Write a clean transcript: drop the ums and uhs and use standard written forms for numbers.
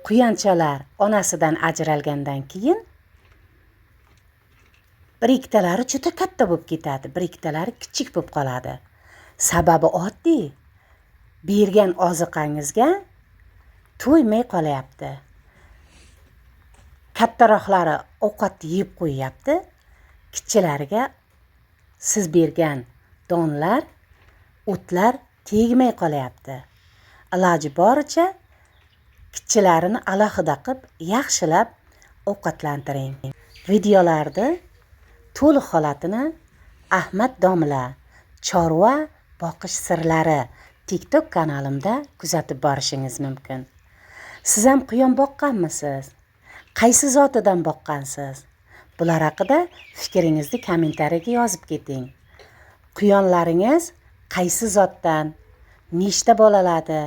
Quyonchalar onasidan ajralgandan keyin bir-ikkitalari juda katta bo'lib ketadi, bir-ikkitalari kichik bo'lib qoladi. Sababi oddiy. Bergan oziqangizga to'ymay qolyapti. Kattaroqlari ovqatni yeb qo'yyapti, kichilariga siz bergan donlar, o'tlar tegmay qolyapti. Iloji boricha kichilarini alohida qilib, yaxshilab ovqatlantiring. Videolarda to'liq holatini Ahmad Domla chorva boqish sirlari TikTok kanalimda kuzatib borishingiz mumkin. Siz ham quyon boqqanmisiz? Qaysi zotidan boqqansiz? Bular haqida fikringizni kommentariyaga yozib keting. Quyonlaringiz qaysi zotdan? Nechta bolaladi?